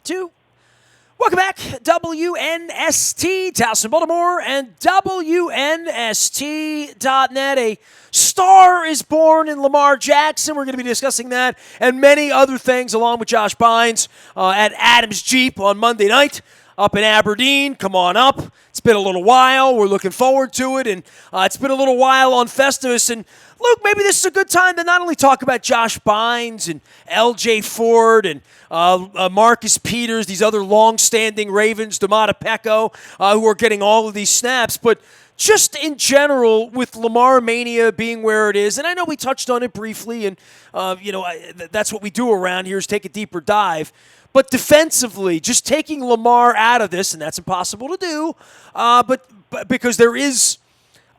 2. Welcome back, WNST, Towson, Baltimore, and WNST.net. A star is born in Lamar Jackson. We're going to be discussing that and many other things along with Josh Bynes at Adams Jeep on Monday night up in Aberdeen. Come on up. It's been a little while. We're looking forward to it, and it's been a little while on Festivus. And Luke, maybe this is a good time to not only talk about Josh Bynes and L.J. Ford and Marcus Peters, these other long-standing Ravens, Domata Pecco, who are getting all of these snaps, but just in general with Lamar Mania being where it is. And I know we touched on it briefly, and that's what we do around here is take a deeper dive. But defensively, just taking Lamar out of this, and that's impossible to do, but because there is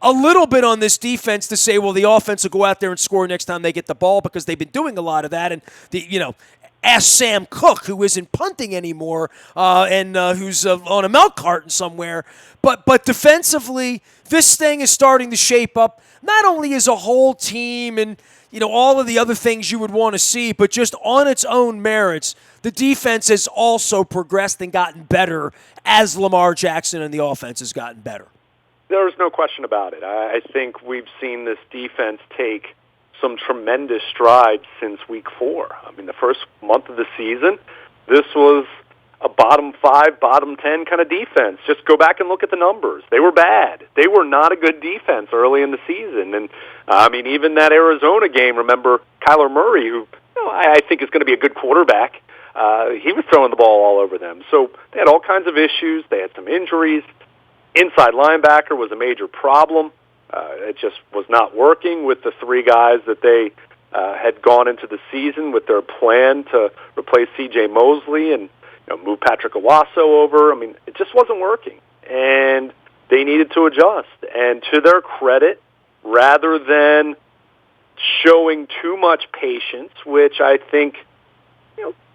a little bit on this defense to say, well, the offense will go out there and score next time they get the ball because they've been doing a lot of that. And, ask Sam Cook, who isn't punting anymore and who's on a milk carton somewhere. But defensively, this thing is starting to shape up, not only as a whole team and, all of the other things you would want to see, but just on its own merits. The defense has also progressed and gotten better as Lamar Jackson and the offense has gotten better. There's no question about it. I think we've seen this defense take some tremendous strides since week 4. I mean, the first month of the season, this was a bottom 5, bottom 10 kind of defense. Just go back and look at the numbers. They were bad. They were not a good defense early in the season. And, even that Arizona game, remember Kyler Murray, who I think is going to be a good quarterback. He was throwing the ball all over them. So they had all kinds of issues. They had some injuries. Inside linebacker was a major problem. It just was not working with the 3 guys that they had gone into the season with their plan to replace C.J. Mosley and move Patrick Owasso over. I mean, it just wasn't working, and they needed to adjust. And to their credit, rather than showing too much patience, which I think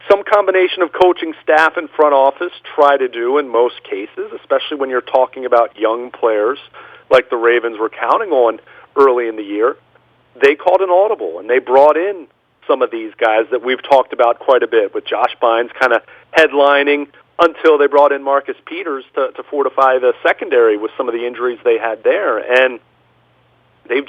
some combination of coaching staff and front office try to do in most cases, especially when you're talking about young players like the Ravens were counting on early in the year, they called an audible, and they brought in some of these guys that we've talked about quite a bit, with Josh Bynes kind of headlining until they brought in Marcus Peters to fortify the secondary with some of the injuries they had there. And they've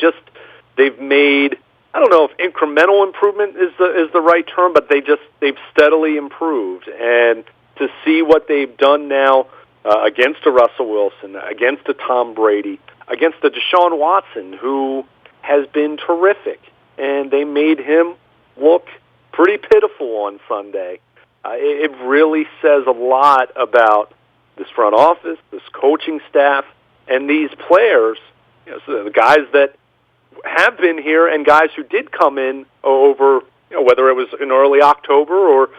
made, I don't know if incremental improvement is the right term, but they've steadily improved. And to see what they've done now against a Russell Wilson, against a Tom Brady, against a Deshaun Watson, who has been terrific, and they made him look pretty pitiful on Sunday. It really says a lot about this front office, this coaching staff, and these players, so the guys that have been here and guys who did come in over, whether it was in early October or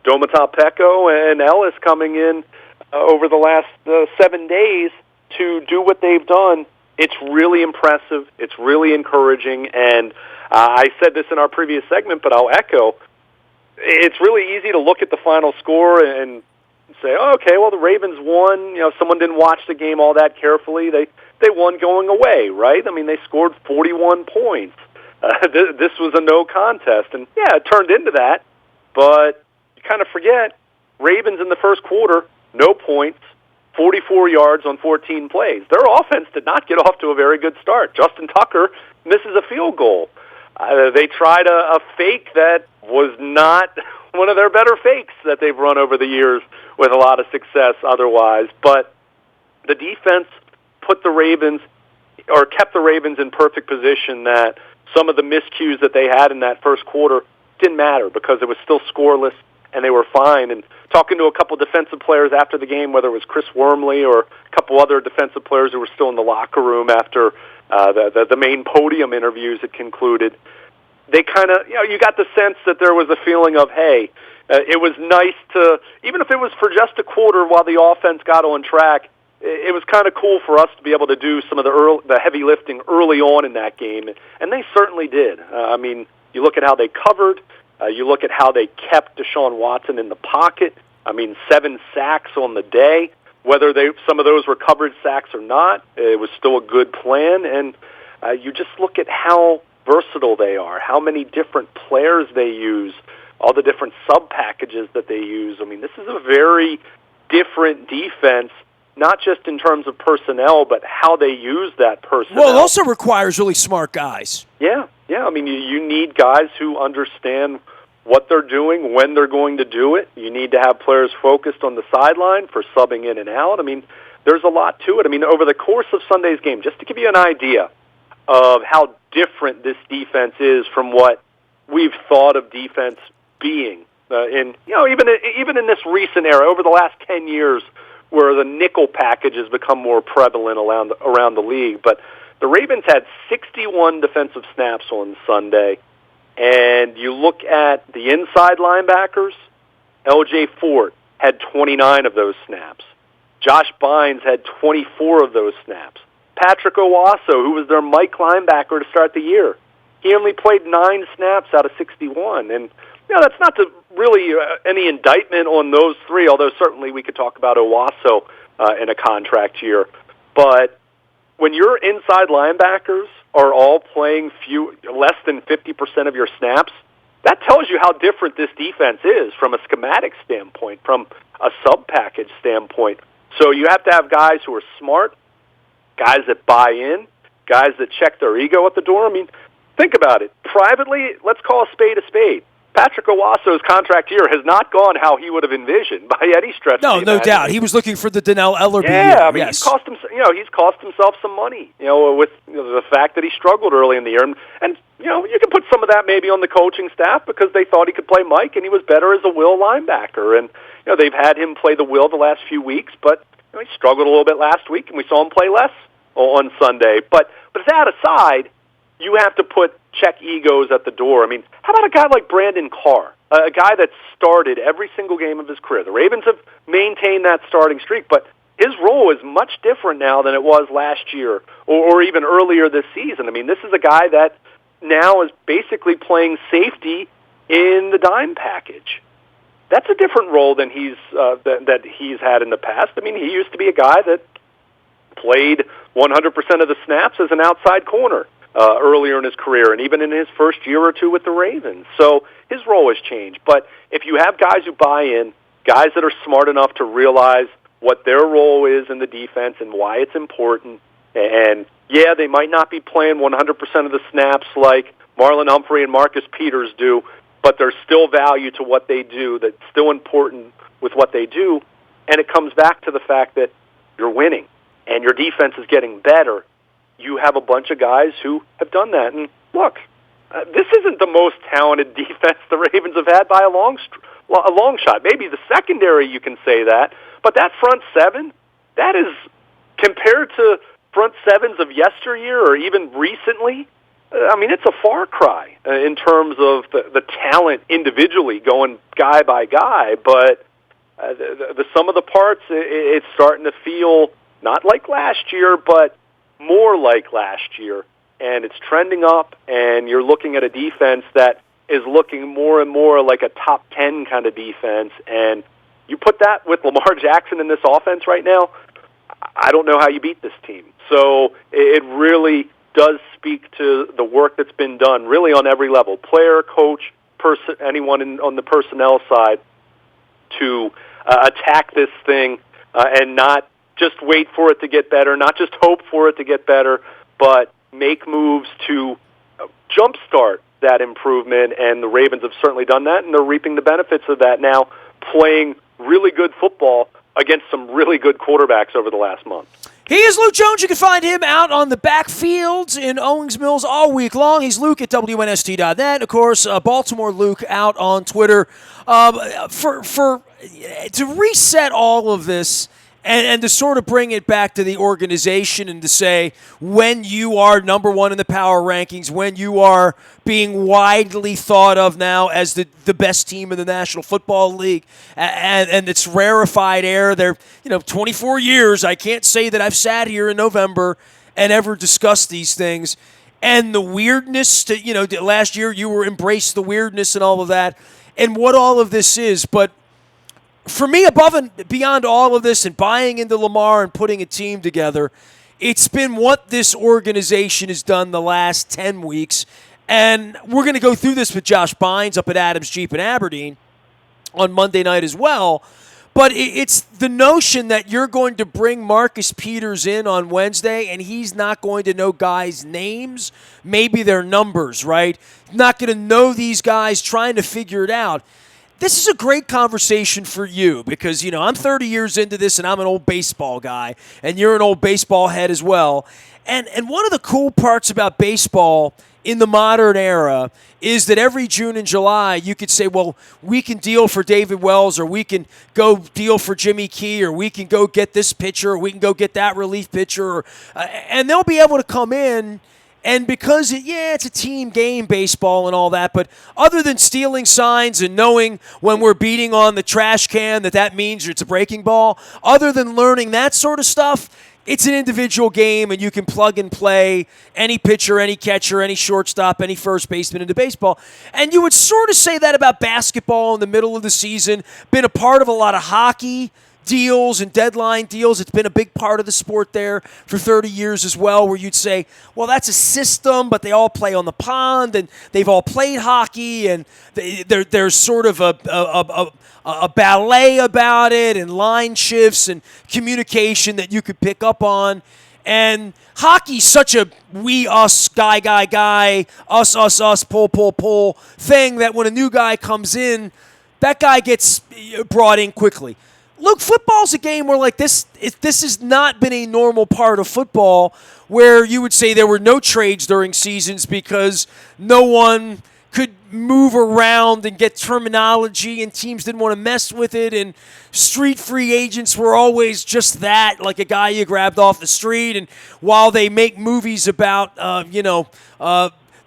Domata Pecco and Ellis coming in over the last 7 days to do what they've done. It's really impressive. It's really encouraging. And I said this in our previous segment, but I'll echo, it's really easy to look at the final score and say, oh, okay, well, the Ravens won. Someone didn't watch the game all that carefully. They won going away, right? I mean, they scored 41 points. This was a no contest. And, yeah, it turned into that. But you kind of forget, Ravens in the first quarter, no points, 44 yards on 14 plays. Their offense did not get off to a very good start. Justin Tucker misses a field goal. They tried a fake that was not one of their better fakes that they've run over the years with a lot of success otherwise. But the defense kept the Ravens in perfect position that some of the miscues that they had in that first quarter didn't matter because it was still scoreless and they were fine. And talking to a couple defensive players after the game, whether it was Chris Wormley or a couple other defensive players who were still in the locker room after the main podium interviews had concluded, they kind of, you got the sense that there was a feeling of, hey, it was nice to, even if it was for just a quarter while the offense got on track, it was kind of cool for us to be able to do some of the heavy lifting early on in that game, and they certainly did. You look at how they covered, you look at how they kept Deshaun Watson in the pocket. 7 sacks on the day. Whether some of those were coverage sacks or not, it was still a good plan. And you just look at how versatile they are, how many different players they use all the different sub-packages that they use. I mean, this is a very different defense, not just in terms of personnel, but how they use that personnel. Well, it also requires really smart guys. Yeah. I mean, you need guys who understand what they're doing, when they're going to do it. You need to have players focused on the sideline for subbing in and out. I mean, there's a lot to it. I mean, over the course of Sunday's game, just to give you an idea of how different this defense is from what we've thought of defense being even in this recent era, over the last 10 years, where the nickel package has become more prevalent around the league. But the Ravens had 61 defensive snaps on Sunday, and you look at the inside linebackers, L.J. Fort had 29 of those snaps. Josh Bynes had 24 of those snaps. Patrick Owasso, who was their Mike linebacker to start the year, he only played 9 snaps out of 61. And that's not really any indictment on those three, although certainly we could talk about Owasso in a contract year. But when your inside linebackers are all playing less than 50% of your snaps, that tells you how different this defense is from a schematic standpoint, from a sub-package standpoint. So you have to have guys who are smart, guys that buy in, guys that check their ego at the door. I mean, think about it. Privately, let's call a spade a spade. Patrick Owasso's contract year has not gone how he would have envisioned by any stretch. No doubt. He was looking for the Donnell Ellerbe year. Yeah, I mean, yes. he's cost himself some money. With the fact that he struggled early in the year, and you can put some of that maybe on the coaching staff because they thought he could play Mike, and he was better as a will linebacker. And they've had him play the will the last few weeks, but he struggled a little bit last week, and we saw him play less on Sunday. But that aside, you have to check egos at the door. I mean, how about a guy like Brandon Carr, a guy that started every single game of his career? The Ravens have maintained that starting streak, but his role is much different now than it was last year or even earlier this season. I mean, this is a guy that now is basically playing safety in the dime package. That's a different role than he's had in the past. I mean, he used to be a guy that played 100% of the snaps as an outside corner earlier in his career, and even in his first year or two with the Ravens. So his role has changed. But if you have guys who buy in, guys that are smart enough to realize what their role is in the defense and why it's important, and yeah, they might not be playing 100% of the snaps like Marlon Humphrey and Marcus Peters do, but there's still value to what they do that's still important with what they do, and it comes back to the fact that you're winning and your defense is getting better. You have a bunch of guys who have done that. And look, this isn't the most talented defense the Ravens have had by a long shot. Maybe the secondary, you can say that. But that front seven, that is, compared to front sevens of yesteryear or even recently, I mean, it's a far cry in terms of the talent individually going guy by guy. But the sum of the parts, it's starting to feel not like last year, but more like last year, and it's trending up, and you're looking at a defense that is looking more and more like a top 10 kind of defense, and you put that with Lamar Jackson in this offense right now, I don't know how you beat this team. So it really does speak to the work that's been done really on every level, player, coach, anyone on the personnel side, to attack this thing and not just wait for it to get better, not just hope for it to get better, but make moves to jumpstart that improvement. And the Ravens have certainly done that, and they're reaping the benefits of that now, playing really good football against some really good quarterbacks over the last month. He is Luke Jones. You can find him out on the backfields in Owings Mills all week long. He's Luke at WNST.net. Of course, Baltimore Luke out on Twitter. To reset all of this, and to sort of bring it back to the organization and to say when you are number one in the power rankings, when you are being widely thought of now as the best team in the National Football League, and it's rarefied air. They're 24 years. I can't say that I've sat here in November and ever discussed these things. And the weirdness, last year you were embraced the weirdness and all of that, and what all of this is, but for me, above and beyond all of this and buying into Lamar and putting a team together, it's been what this organization has done the last 10 weeks. And we're going to go through this with Josh Bynes up at Adams Jeep in Aberdeen on Monday night as well. But it's the notion that you're going to bring Marcus Peters in on Wednesday and he's not going to know guys' names, maybe their numbers, right? Not going to know these guys, trying to figure it out. This is a great conversation for you because, I'm 30 years into this and I'm an old baseball guy and you're an old baseball head as well. And one of the cool parts about baseball in the modern era is that every June and July you could say, well, we can deal for David Wells or we can go deal for Jimmy Key or we can go get this pitcher or we can go get that relief pitcher. And they'll be able to come in. And because, it's a team game, baseball and all that, but other than stealing signs and knowing when we're beating on the trash can that means it's a breaking ball, other than learning that sort of stuff, it's an individual game and you can plug and play any pitcher, any catcher, any shortstop, any first baseman into baseball. And you would sort of say that about basketball in the middle of the season, been a part of a lot of hockey deals and deadline deals. It's been a big part of the sport there for 30 years as well, where you'd say, well, that's a system, but they all play on the pond and they've all played hockey and there's sort of a ballet about it and line shifts and communication that you could pick up on. And hockey's such a we, us, guy, us, pull thing that when a new guy comes in, that guy gets brought in quickly. Look, football's a game where this has not been a normal part of football where you would say there were no trades during seasons because no one could move around and get terminology and teams didn't want to mess with it and street free agents were always just that, like a guy you grabbed off the street. And while they make movies about,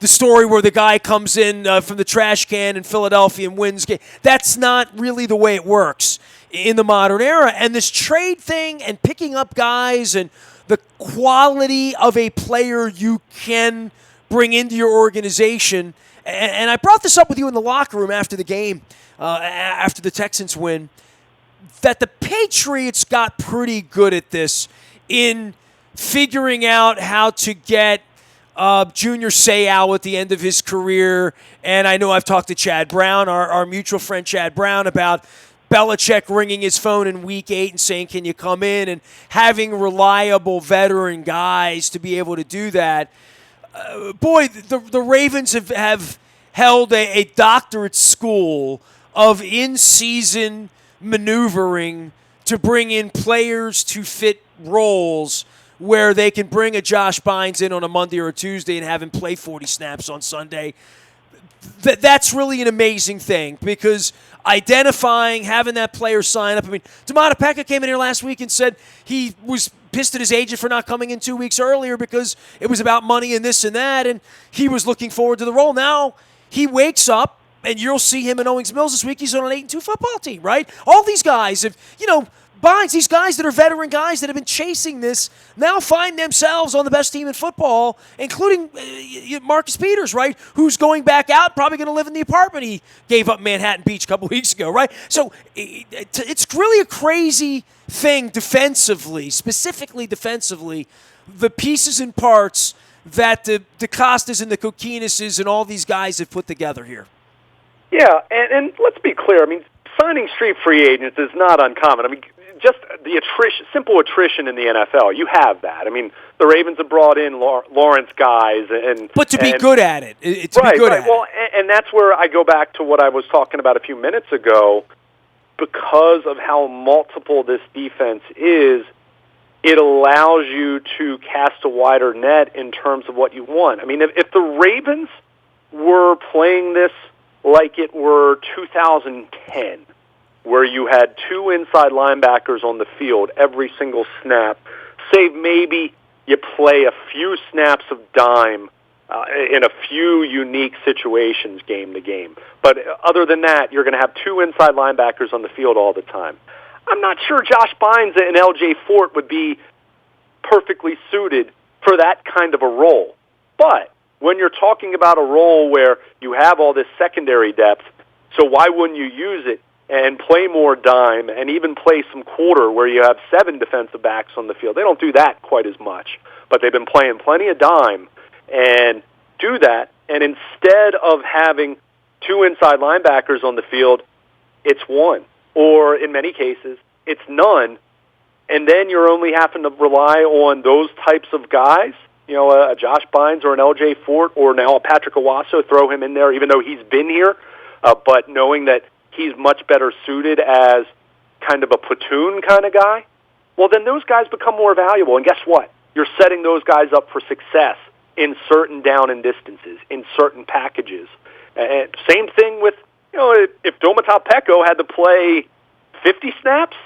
the story where the guy comes in from the trash can in Philadelphia and wins game, that's not really the way it works in the modern era. And this trade thing and picking up guys and the quality of a player you can bring into your organization. And I brought this up with you in the locker room after the game, after the Texans win, that the Patriots got pretty good at this in figuring out how to get Junior Seau at the end of his career. And I know I've talked to Chad Brown, our mutual friend Chad Brown, about Belichick ringing his phone in week 8 and saying, can you come in? And having reliable veteran guys to be able to do that. The Ravens have held a doctorate school of in-season maneuvering to bring in players to fit roles where they can bring a Josh Bynes in on a Monday or a Tuesday and have him play 40 snaps on Sunday. That's really an amazing thing because identifying, having that player sign up. I mean, Damata Pekka came in here last week and said he was pissed at his agent for not coming in 2 weeks earlier because it was about money and this and that, and he was looking forward to the role. Now he wakes up, and you'll see him in Owings Mills this week. He's on an 8-2 football team, right? All these guys have, Bynes, these guys that are veteran guys that have been chasing this now find themselves on the best team in football, including Marcus Peters, right, who's going back out, probably going to live in the apartment he gave up in Manhattan Beach a couple weeks ago, right? So it's really a crazy thing defensively, specifically defensively, the pieces and parts that the DeCostas and the Kokinas and all these guys have put together here. Yeah, and let's be clear. I mean, signing street free agents is not uncommon. I mean, just the simple attrition in the NFL, you have that. I mean, the Ravens have brought in Lawrence guys, but to be good at it, be good at it. And that's where I go back to what I was talking about a few minutes ago. Because of how multiple this defense is, it allows you to cast a wider net in terms of what you want. I mean, if the Ravens were playing this like it were 2010, where you had 2 inside linebackers on the field every single snap, save maybe you play a few snaps of dime in a few unique situations game to game. But other than that, you're going to have 2 inside linebackers on the field all the time. I'm not sure Josh Bynes and L.J. Fort would be perfectly suited for that kind of a role. But when you're talking about a role where you have all this secondary depth, so why wouldn't you use it and play more dime and even play some quarter where you have 7 defensive backs on the field? They don't do that quite as much, but they've been playing plenty of dime and do that And instead of having two inside linebackers on the field, it's one. Or in many cases, it's none. And then you're only having to rely on those types of guys, a Josh Bynes or an L.J. Fort or now a Patrick Owasso, throw him in there even though he's been here, but knowing that he's much better suited as kind of a platoon kind of guy, well, then those guys become more valuable. And guess what? You're setting those guys up for success in certain down and distances, in certain packages. And same thing with, if Domata Peko had to play 50 snaps,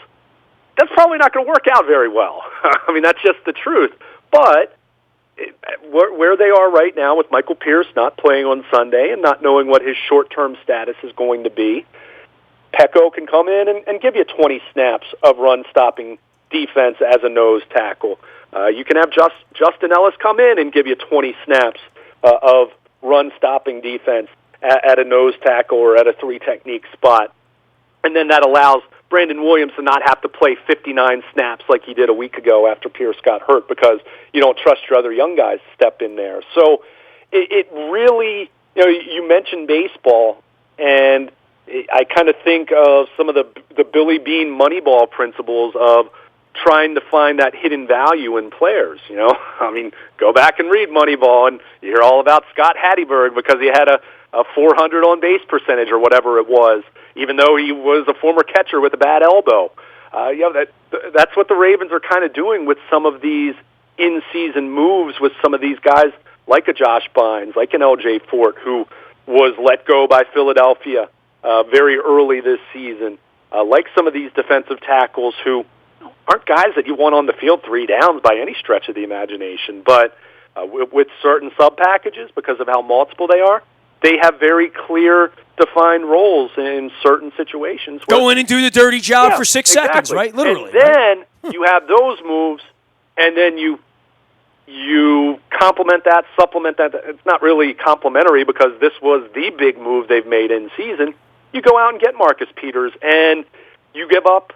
that's probably not going to work out very well. I mean, that's just the truth. But where they are right now with Michael Pierce not playing on Sunday and not knowing what his short-term status is going to be, Peko can come in and give you 20 snaps of run-stopping defense as a nose tackle. You can have Justin Ellis come in and give you 20 snaps of run-stopping defense at a nose tackle or at a three-technique spot. And then that allows Brandon Williams to not have to play 59 snaps like he did a week ago after Pierce got hurt because you don't trust your other young guys to step in there. So it really, you mentioned baseball, and I kind of think of some of the Billy Beane Moneyball principles of trying to find that hidden value in players, I mean, go back and read Moneyball, and you hear all about Scott Hatteberg because he had a 400 on-base percentage or whatever it was, even though he was a former catcher with a bad elbow. That's what the Ravens are kind of doing with some of these in-season moves with some of these guys like a Josh Bynes, like an L.J. Fort, who was let go by Philadelphia very early this season, like some of these defensive tackles who aren't guys that you want on the field 3 downs by any stretch of the imagination, but with certain sub-packages, because of how multiple they are, they have very clear, defined roles in certain situations. Go in and do the dirty job for 6 seconds, right? Literally. And then you have those moves, and then you complement that, supplement that. It's not really complimentary because this was the big move they've made in season. You go out and get Marcus Peters, and you give up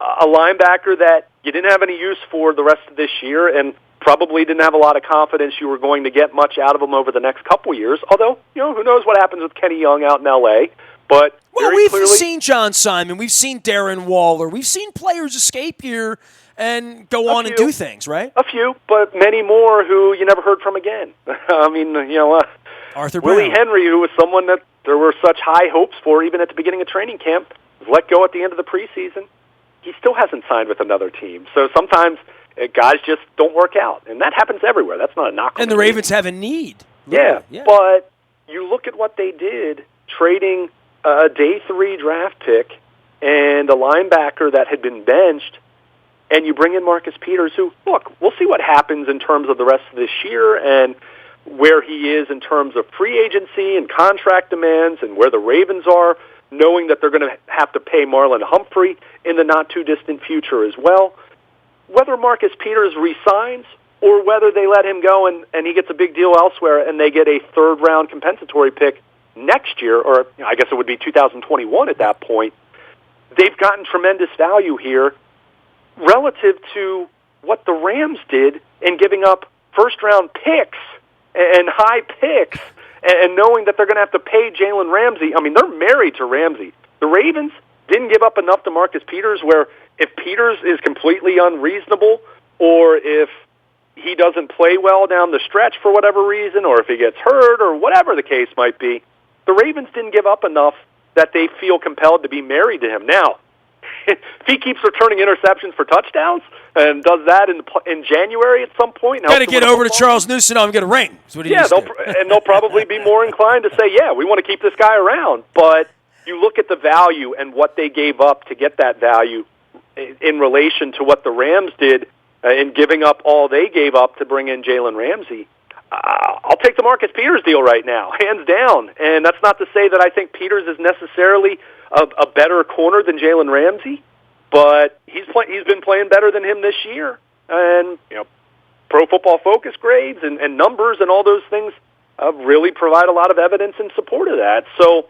a linebacker that you didn't have any use for the rest of this year and probably didn't have a lot of confidence you were going to get much out of him over the next couple years. Although, who knows what happens with Kenny Young out in L.A., but we've seen John Simon. We've seen Darren Waller. We've seen players escape here and go on and do things, right? A few, but many more who you never heard from again. I mean, Arthur Brown. Willie Henry, who was someone that there were such high hopes for even at the beginning of training camp, was let go at the end of the preseason. He still hasn't signed with another team. So sometimes guys just don't work out, and that happens everywhere. That's not a knock on and the Ravens have a need. Yeah, but you look at what they did, trading a day 3 draft pick and a linebacker that had been benched, and you bring in Marcus Peters, who, look, we'll see what happens in terms of the rest of this year and where he is in terms of free agency and contract demands and where the Ravens are, knowing that they're going to have to pay Marlon Humphrey in the not-too-distant future as well. Whether Marcus Peters resigns or whether they let him go and he gets a big deal elsewhere and they get a third-round compensatory pick next year, or I guess it would be 2021 at that point, they've gotten tremendous value here relative to what the Rams did in giving up first-round picks and high picks and knowing that they're going to have to pay Jalen Ramsey. I mean, they're married to Ramsey. The Ravens didn't give up enough to Marcus Peters where if Peters is completely unreasonable or if he doesn't play well down the stretch for whatever reason or if he gets hurt or whatever the case might be, the Ravens didn't give up enough that they feel compelled to be married to him. Now, if he keeps returning interceptions for touchdowns and does that in January at some point, got to get over to Charles Newsom and get a ring. That's what he they'll probably be more inclined to say, yeah, we want to keep this guy around. But you look at the value and what they gave up to get that value in relation to what the Rams did in giving up all they gave up to bring in Jalen Ramsey. I'll take the Marcus Peters deal right now, hands down. And that's not to say that I think Peters is necessarily a better corner than Jalen Ramsey, but he's been playing better than him this year. And Pro Football Focus grades and numbers and all those things really provide a lot of evidence in support of that. So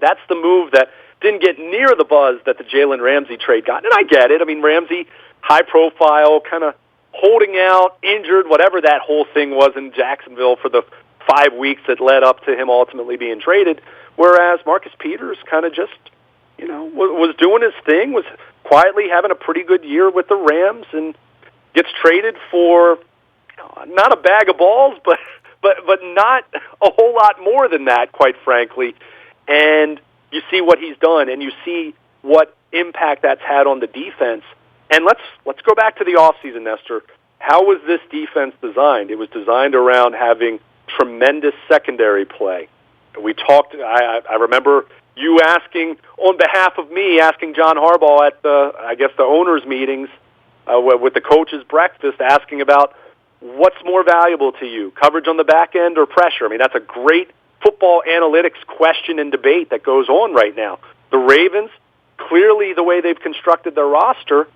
that's the move that didn't get near the buzz that the Jalen Ramsey trade got. And I get it. I mean, Ramsey, high profile, kind of holding out, injured, whatever that whole thing was in Jacksonville for the 5 weeks that led up to him ultimately being traded, whereas Marcus Peters kind of just, was doing his thing, was quietly having a pretty good year with the Rams, and gets traded for not a bag of balls, but not a whole lot more than that, quite frankly. And you see what he's done, and you see what impact that's had on the defense. And let's go back to the offseason, Nestor. How was this defense designed? It was designed around having tremendous secondary play. We talked, I remember you asking, on behalf of me, asking John Harbaugh at the owners' meetings with the coaches' breakfast, asking about what's more valuable to you, coverage on the back end or pressure? I mean, that's a great football analytics question and debate that goes on right now. The Ravens, clearly the way they've constructed their roster,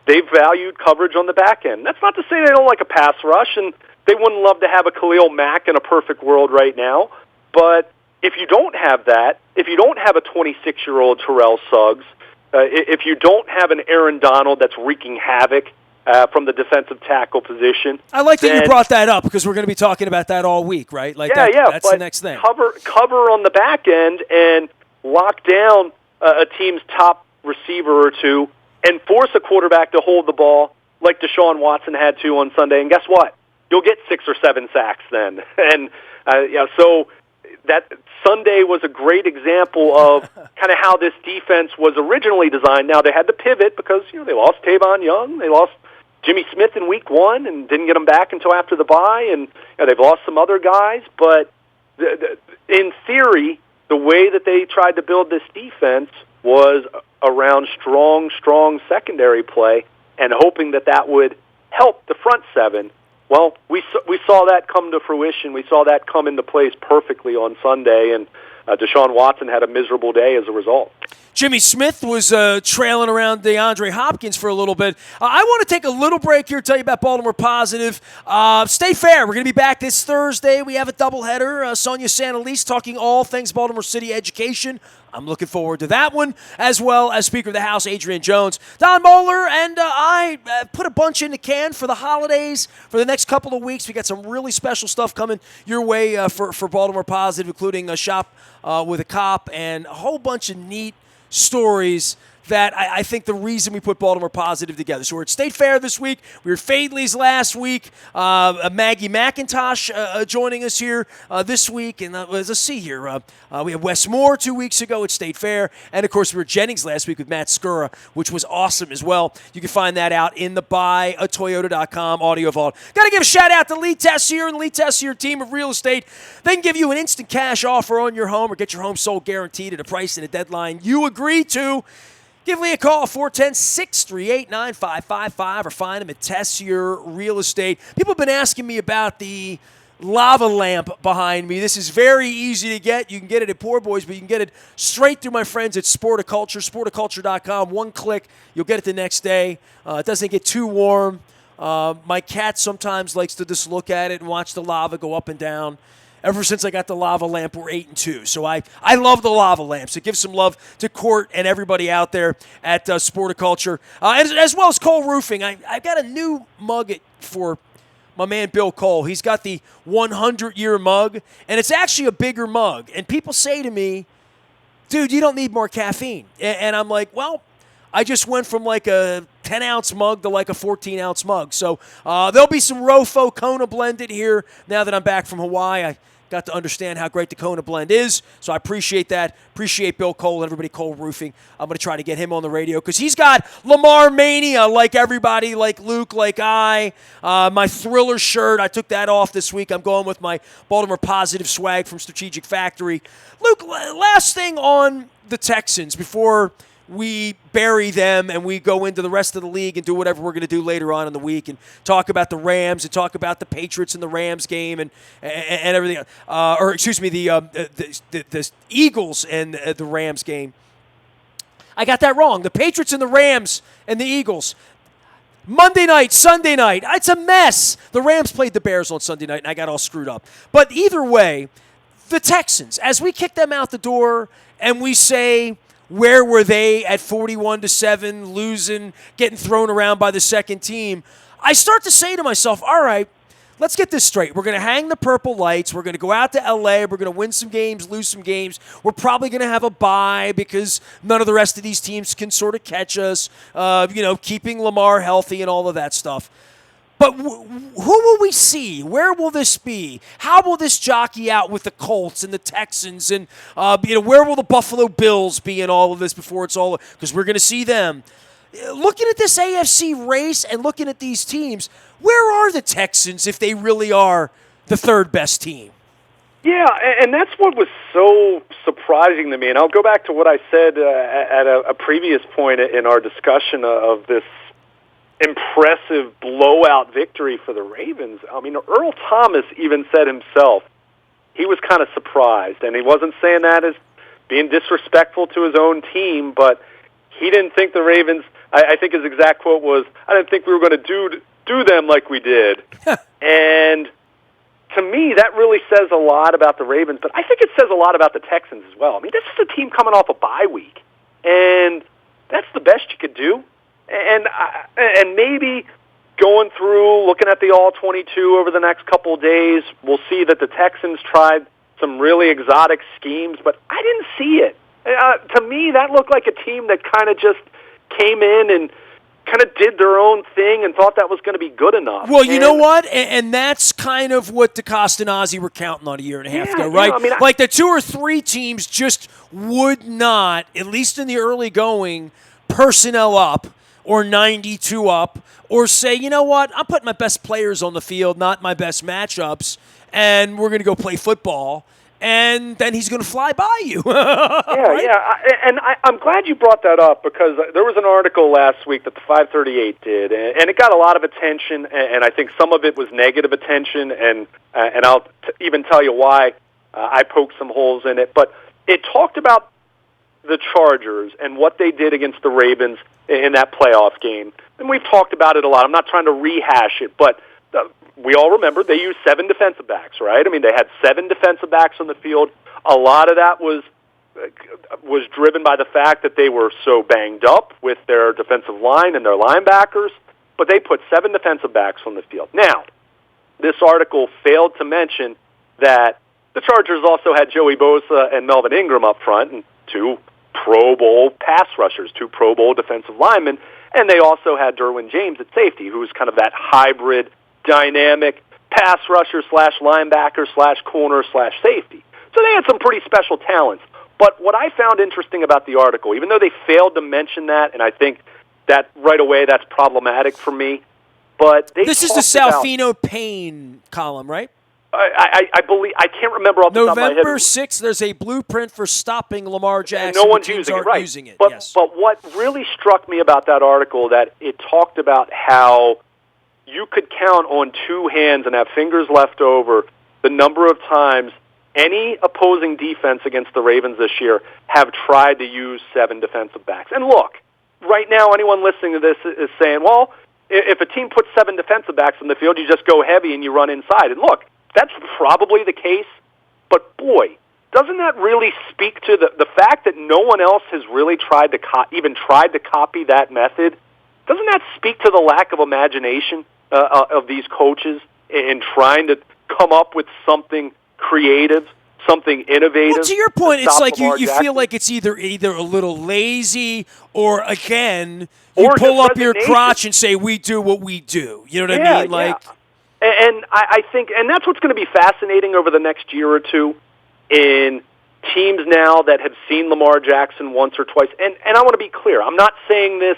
they've valued coverage on the back end. That's not to say they don't like a pass rush, and they wouldn't love to have a Khalil Mack in a perfect world right now. But if you don't have that, if you don't have a 26-year-old Terrell Suggs, if you don't have an Aaron Donald that's wreaking havoc from the defensive tackle position. I like that you brought that up because we're going to be talking about that all week, right? That's the next thing. Cover on the back end and lock down a team's top receiver or two and force a quarterback to hold the ball like Deshaun Watson had to on Sunday. And guess what? You'll get 6 or 7 sacks then. And so that Sunday was a great example of kind of how this defense was originally designed. Now, they had to pivot because they lost Tavon Young. They lost Jimmy Smith in week 1 and didn't get him back until after the bye, and they've lost some other guys. But in theory, the way that they tried to build this defense was around strong secondary play and hoping that would help the front seven. Well, we saw that come to fruition. We saw that come into place perfectly on Sunday, and Deshaun Watson had a miserable day as a result. Jimmy Smith was trailing around DeAndre Hopkins for a little bit. I want to take a little break here, tell you about Baltimore Positive. Stay fair. We're going to be back this Thursday. We have a doubleheader. Sonia Santalese talking all things Baltimore City education. I'm looking forward to that one, as well as Speaker of the House, Adrian Jones. Don Moeller and I put a bunch in the can for the holidays for the next couple of weeks. We got some really special stuff coming your way for Baltimore Positive, including a shop with a cop and a whole bunch of neat stories that I think the reason we put Baltimore Positive together. So we're at State Fair this week. We were at Fadley's last week. Maggie McIntosh joining us here this week. And let's see here. We had Wes Moore 2 weeks ago at State Fair. And, of course, we were at Jennings last week with Matt Skura, which was awesome as well. You can find that out in the buyatoyota.com audio vault. Got to give a shout-out to Lee Tessier and the Lee Tessier team of real estate. They can give you an instant cash offer on your home or get your home sold guaranteed at a price and a deadline you agree to. Give Lee a call, 410-638-9555, or find him at Tessier Real Estate. People have been asking me about the lava lamp behind me. This is very easy to get. You can get it at Poor Boys, but you can get it straight through my friends at Sporticulture, sporticulture.com. One click, you'll get it the next day. It doesn't get too warm. My cat sometimes likes to just look at it and watch the lava go up and down. Ever since I got the lava lamp, we're 8-2. So I love the lava lamp. So give some love to Court and everybody out there at Sporticulture. As well as Cole Roofing. I've got a new mug for my man Bill Cole. He's got the 100-year mug, and it's actually a bigger mug. And people say to me, dude, you don't need more caffeine. And I'm like, well, I just went from like a 10-ounce mug to like a 14-ounce mug. So there'll be some Rofo Kona blended here now that I'm back from Hawaii. I got to understand how great the Kona blend is, so I appreciate that. Appreciate Bill Cole and everybody Cole Roofing. I'm going to try to get him on the radio because he's got Lamar Mania like everybody, like Luke, like I. My Thriller shirt, I took that off this week. I'm going with my Baltimore Positive swag from Strategic Factory. Luke, last thing on the Texans before we bury them and we go into the rest of the league and do whatever we're going to do later on in the week and talk about the Rams and talk about the Patriots and the Rams game and everything. The Eagles and the Rams game. I got that wrong. The Patriots and the Rams and the Eagles. Monday night, Sunday night. It's a mess. The Rams played the Bears on Sunday night and I got all screwed up. But either way, the Texans, as we kick them out the door and we say, where were they at 41-7, losing, getting thrown around by the second team? I start to say to myself, all right, let's get this straight. We're going to hang the purple lights. We're going to go out to L.A. We're going to win some games, lose some games. We're probably going to have a bye because none of the rest of these teams can sort of catch us, keeping Lamar healthy and all of that stuff. But who will we see? Where will this be? How will this jockey out with the Colts and the Texans? And where will the Buffalo Bills be in all of this before it's all? Because we're going to see them. Looking at this AFC race and looking at these teams, where are the Texans if they really are the third best team? Yeah, and that's what was so surprising to me. And I'll go back to what I said at a previous point in our discussion of this impressive blowout victory for the Ravens. I mean, Earl Thomas even said himself he was kind of surprised, and he wasn't saying that as being disrespectful to his own team, but he didn't think the Ravens, I think his exact quote was, I didn't think we were going to do them like we did. And to me, that really says a lot about the Ravens, but I think it says a lot about the Texans as well. I mean, this is a team coming off a bye week, and that's the best you could do. And maybe going through, looking at the All-22 over the next couple of days, we'll see that the Texans tried some really exotic schemes, but I didn't see it. To me, that looked like a team that kind of just came in and kind of did their own thing and thought that was going to be good enough. Well, you know what? And that's kind of what DeCosta and Ozzie were counting on a year and a half ago, right? Yeah, I mean, like the 2 or 3 teams just would not, at least in the early going, personnel up or 92 up, or say, you know what, I'm putting my best players on the field, not my best matchups, and we're going to go play football, and then he's going to fly by you. Right? I'm glad you brought that up because there was an article last week that the 538 did, and it got a lot of attention, and I think some of it was negative attention, and I'll even tell you why I poked some holes in it, but it talked about the Chargers and what they did against the Ravens in that playoff game. And we've talked about it a lot. I'm not trying to rehash it, but we all remember they used 7 defensive backs, right? I mean, they had 7 defensive backs on the field. A lot of that was driven by the fact that they were so banged up with their defensive line and their linebackers, but they put 7 defensive backs on the field. Now, this article failed to mention that the Chargers also had Joey Bosa and Melvin Ingram up front, and 2 Pro Bowl pass rushers, 2 Pro Bowl defensive linemen, and they also had Derwin James at safety, who was kind of that hybrid, dynamic pass rusher / linebacker / corner / safety. So they had some pretty special talents. But what I found interesting about the article, even though they failed to mention that, and I think that right away that's problematic for me, but they this is the Salfino Payne column, right? I believe, I can't remember off the top of my head. November 6th, there's a blueprint for stopping Lamar Jackson. And no one's using it, right. Using it, but, yes. But what really struck me about that article, that it talked about how you could count on 2 hands and have fingers left over the number of times any opposing defense against the Ravens this year have tried to use 7 defensive backs. And look, right now anyone listening to this is saying, well, if a team puts 7 defensive backs on the field, you just go heavy and you run inside. And look, that's probably the case, but boy, doesn't that really speak to the fact that no one else has really tried to tried to copy that method? Doesn't that speak to the lack of imagination of these coaches in trying to come up with something creative, something innovative? Well, to your point, it's like you Jackson? feel like it's either a little lazy or, again, or you pull up your resignation. crotch and say, we do what we do. You know what I mean? Like. Yeah. And I think, and that's what's going to be fascinating over the next year or two in teams now that have seen Lamar Jackson once or twice. And I want to be clear, I'm not saying this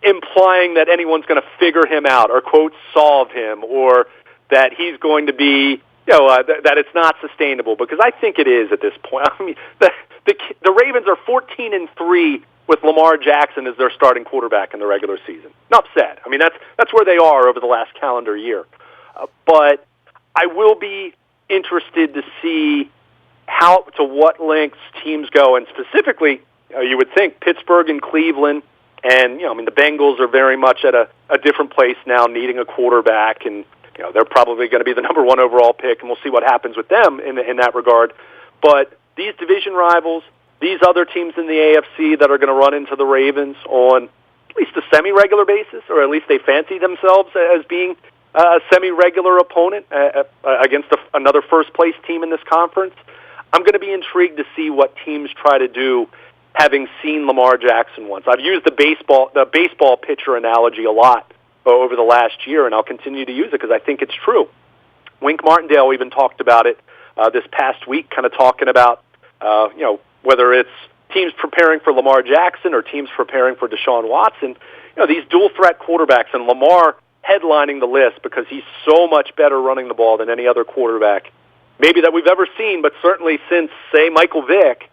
implying that anyone's going to figure him out or, quote, solve him, or that he's going to be, that it's not sustainable, because I think it is at this point. I mean, the Ravens are 14-3 with Lamar Jackson as their starting quarterback in the regular season. Enough said. I mean, that's where they are over the last calendar year. But I will be interested to see to what lengths teams go, and specifically, you would think Pittsburgh and Cleveland, and the Bengals are very much at a different place now, needing a quarterback, and they're probably going to be the number 1 overall pick, and we'll see what happens with them in that regard. But these division rivals, these other teams in the AFC that are going to run into the Ravens on at least a semi-regular basis, or at least they fancy themselves as being a semi-regular opponent against another first-place team in this conference, I'm going to be intrigued to see what teams try to do, having seen Lamar Jackson once. I've used the baseball pitcher analogy a lot over the last year, and I'll continue to use it because I think it's true. Wink Martindale even talked about it this past week, kind of talking about whether it's teams preparing for Lamar Jackson or teams preparing for Deshaun Watson. These dual-threat quarterbacks, and Lamar headlining the list because he's so much better running the ball than any other quarterback maybe that we've ever seen, but certainly since, say, Michael Vick.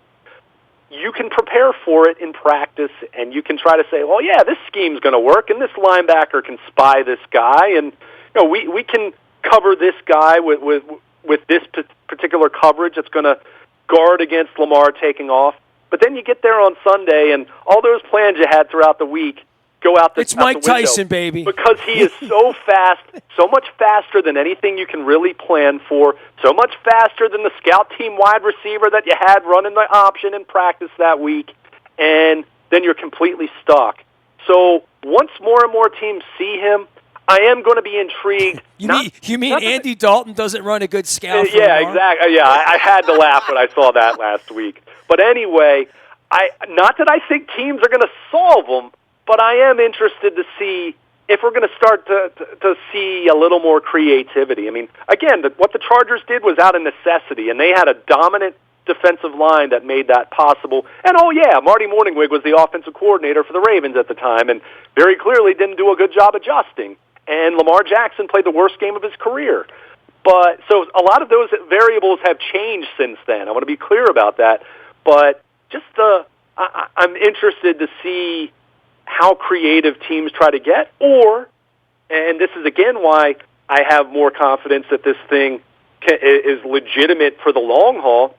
You can prepare for it in practice, and you can try to say, well, yeah, this scheme's going to work, and this linebacker can spy this guy, and we can cover this guy with this particular coverage that's going to guard against Lamar taking off. But then you get there on Sunday, and all those plans you had throughout the week go out the It's Mike out the window Tyson, baby. Because he is so fast, so much faster than anything you can really plan for, so much faster than the scout team wide receiver that you had running the option in practice that week, and then you're completely stuck. So once more and more teams see him, I am going to be intrigued. You mean Andy Dalton doesn't run a good scout for Yeah, Lamar? exactly. Yeah, I had to laugh when I saw that last week. But anyway, not that I think teams are going to solve them, but I am interested to see if we're going to start to see a little more creativity. I mean, again, what the Chargers did was out of necessity, and they had a dominant defensive line that made that possible. And, Marty Morningwig was the offensive coordinator for the Ravens at the time, and very clearly didn't do a good job adjusting. And Lamar Jackson played the worst game of his career. But so a lot of those variables have changed since then. I want to be clear about that. But just I'm interested to see how creative teams try to get, and this is again why I have more confidence that this thing is legitimate for the long haul.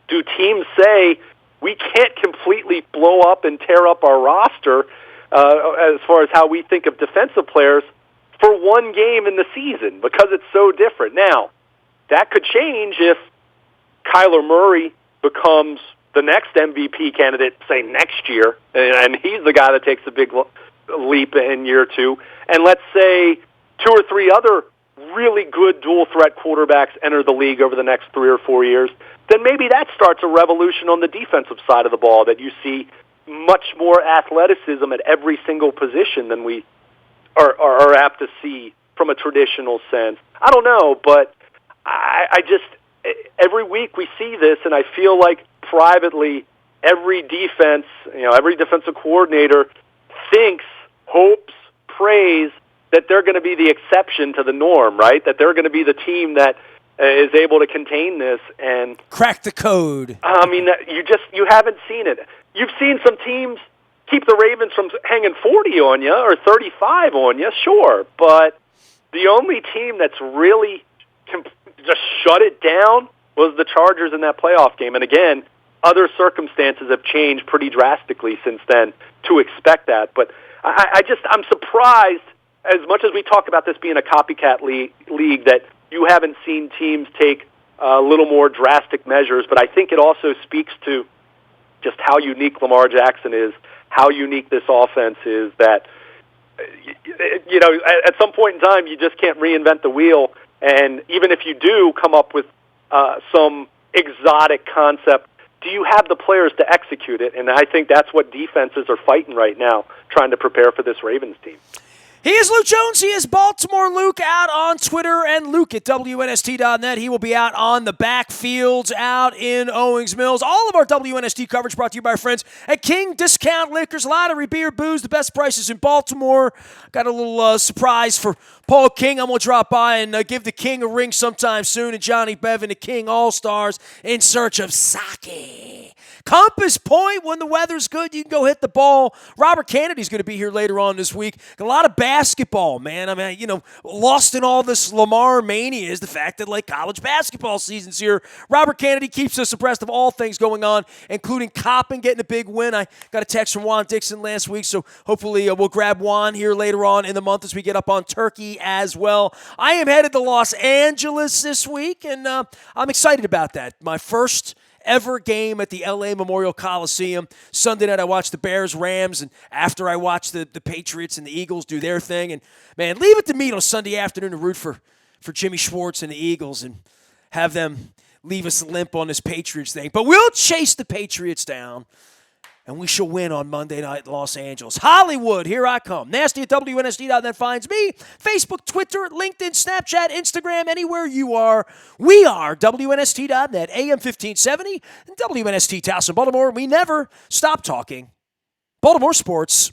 Do teams say, we can't completely blow up and tear up our roster as far as how we think of defensive players for one game in the season because it's so different? Now, that could change if Kyler Murray becomes the next MVP candidate, say, next year, and he's the guy that takes a big leap in year two, and let's say 2 or 3 other really good dual-threat quarterbacks enter the league over the next 3 or 4 years, then maybe that starts a revolution on the defensive side of the ball, that you see much more athleticism at every single position than we are apt to see from a traditional sense. I don't know, but I just, every week we see this, and I feel like privately, every defense, every defensive coordinator thinks, hopes, prays that they're going to be the exception to the norm, right? That they're going to be the team that is able to contain this and crack the code. I mean, you haven't seen it. You've seen some teams keep the Ravens from hanging 40 on you or 35 on you, sure, but the only team that's really just shut it down was the Chargers in that playoff game. And again, other circumstances have changed pretty drastically since then to expect that. But I'm surprised, as much as we talk about this being a copycat league, that you haven't seen teams take a little more drastic measures. But I think it also speaks to just how unique Lamar Jackson is, how unique this offense is, that, at some point in time, you just can't reinvent the wheel. And even if you do come up with some exotic concept, do you have the players to execute it? And I think that's what defenses are fighting right now, trying to prepare for this Ravens team. He is Luke Jones. He is Baltimore Luke out on Twitter, and Luke at WNST.net. He will be out on the backfields out in Owings Mills. All of our WNST coverage brought to you by our friends at King Discount Liquors. Lottery, beer, booze, the best prices in Baltimore. Got a little surprise for Paul King. I'm going to drop by and give the King a ring sometime soon, and Johnny Bevan, the King All-Stars, in search of sake. Compass Point, when the weather's good, you can go hit the ball. Robert Kennedy's going to be here later on this week. A lot of basketball, man. I mean, lost in all this Lamar mania is the fact that, college basketball season's here. Robert Kennedy keeps us abreast of all things going on, including Coppin getting a big win. I got a text from Juan Dixon last week, so hopefully we'll grab Juan here later on in the month as we get up on Turkey as well. I am headed to Los Angeles this week, and I'm excited about that. My first ever game at the LA Memorial Coliseum. Sunday night I watched the Bears-Rams, and after I watched the Patriots and the Eagles do their thing. And, man, leave it to me on Sunday afternoon to root for Jimmy Schwartz and the Eagles and have them leave us limp on this Patriots thing. But we'll chase the Patriots down, and we shall win on Monday night in Los Angeles. Hollywood, here I come. Nasty at WNST.net finds me. Facebook, Twitter, LinkedIn, Snapchat, Instagram, anywhere you are. We are WNST.net, AM 1570, and WNST Towson, Baltimore. We never stop talking Baltimore sports.